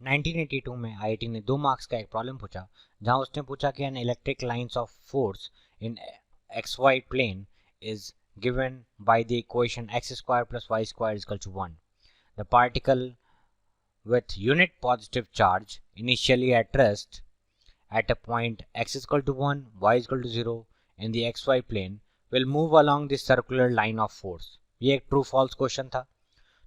1982 में आईआईटी ने 2 मार्क्स का एक प्रॉब्लम पूछा जहां उसने पूछा कि an electric lines of force in xy plane is given by the equation x² + y² = 1. The particle with unit positive charge initially at rest at a point x = 1, y = 0 in the xy plane will move along the circular line of force. ये एक true false question था।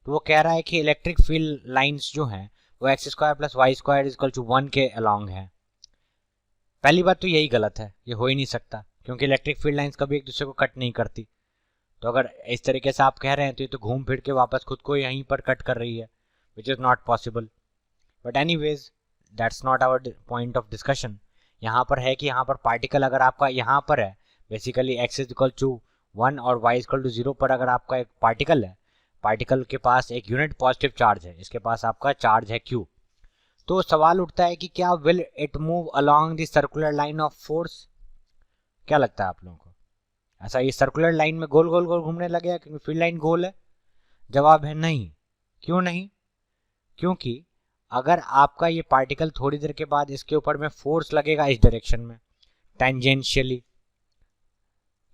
तो वो कह रहा है कि electric field lines जो हैं वो x² + y² = 1 के अलॉन्ग है। पहली बात तो यही गलत है, ये हो ही नहीं सकता क्योंकि इलेक्ट्रिक फील्ड लाइंस कभी एक दूसरे को कट नहीं करती। तो अगर इस तरीके से आप कह रहे हैं तो ये तो घूम फिर के वापस खुद को यहीं पर कट कर रही है, which is not possible. But anyways that's not our point of discussion. यहाँ पर है कि यहाँ पर पार्टिकल अगर आपका यहाँ पर है, बेसिकली x = 1 और y = 0 पर अगर आपका एक पार्टिकल है, पार्टिकल के पास एक यूनिट पॉजिटिव चार्ज है, इसके पास आपका चार्ज है q, तो सवाल उठता है कि क्या will it move along the circular line of force. क्या लगता है आप लोगों को, ऐसा ये सर्कुलर लाइन में गोल गोल गोल घूमने लगेगा क्योंकि फील्ड लाइन गोल है? जवाब है नहीं। क्यों नहीं? क्योंकि अगर आपका ये पार्टिकल थोड़ी देर के बाद इसके ऊपर में फोर्स लगेगा इस डायरेक्शन में टेंजेंशियली,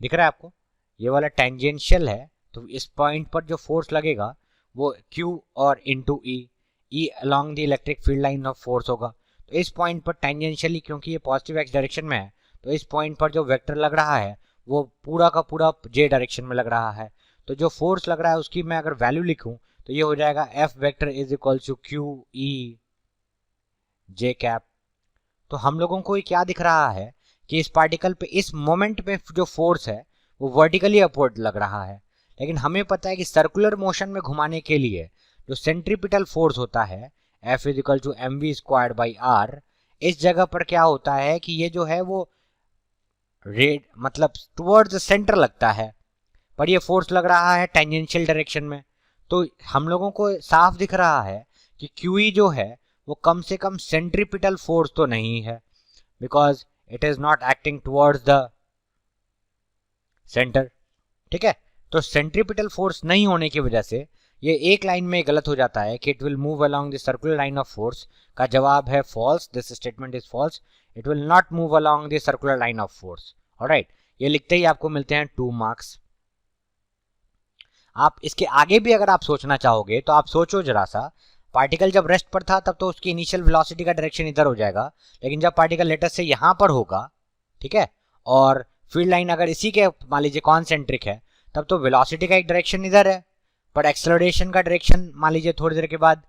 दिख रहा है आपको, ये वाला टेंजेंशियल है, तो इस पॉइंट पर जो फोर्स लगेगा वो Q और into E along the electric field line of force होगा। तो इस पॉइंट पर टेंजेंशियली, क्योंकि ये पॉजिटिव x डायरेक्शन में है, तो इस पॉइंट पर जो वेक्टर लग रहा है वो पूरा का पूरा j डायरेक्शन में लग रहा है। तो जो फोर्स लग रहा है उसकी मैं अगर वैल्यू लिखूं तो ये हो जाएगा F vector is equal to Q E J cap. तो हम लोगों को ये क्या दिख रहा है कि इस पार्टिकल पे इस मोमेंट में जो फोर्स है वो वर्टिकली अपवर्ड लग रहा है, लेकिन हमें पता है कि सर्कुलर मोशन में घुमाने के लिए जो सेंट्रीपिटल फोर्स होता है F = mv²/r, इस जगह पर क्या होता है कि ये जो है वो रेड मतलब टुवर्ड्स द सेंटर लगता है, पर ये फोर्स लग रहा है टेंजेंशियल डायरेक्शन में। तो हम लोगों को साफ दिख रहा है कि QE जो है वो कम से कम सेंट्रीपिटल फोर्स तो नहीं है, because it is not acting towards the centre. ठीक है, तो सेंट्रीपिटल फोर्स नहीं होने की वजह से ये एक लाइन में गलत हो जाता है कि it will move along the circular line of force. का जवाब है false, this statement is false, it will not move along the circular line of force. Alright, ये लिखते ही आपको मिलते हैं 2 मार्क्स। आप इसके आगे भी अगर आप सोचना चाहोगे तो आप सोचो जरा सा, पार्टिकल जब रेस्ट पर था तब तो उसकी इनिशियल वेलोसिटी का डायरेक्शन इधर हो जाएगा, लेकिन जब पार्टिकल लेटेस्ट से यहां पर होगा, ठीक है, और फील्ड लाइन अगर इसी के मान लीजिए कॉन्सेंट्रिक है, तब तो वेलोसिटी का एक डायरेक्शन इधर है, पर एक्सेलरेशन का डायरेक्शन मान लीजिए थोड़ी देर के बाद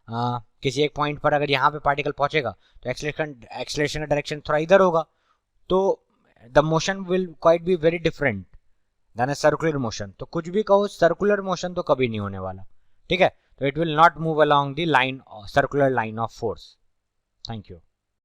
किसी एक पॉइंट पर अगर यहाँ पे पार्टिकल पहुंचेगा तो एक्सेलरेशन का डायरेक्शन थोड़ा इधर होगा, तो the motion will quite be very different than a circular motion. तो कुछ भी कहो, सर्कुलर मोशन तो कभी नहीं होने वाला। ठीक है, तो it will not move along the line, circular line of force. Thank you.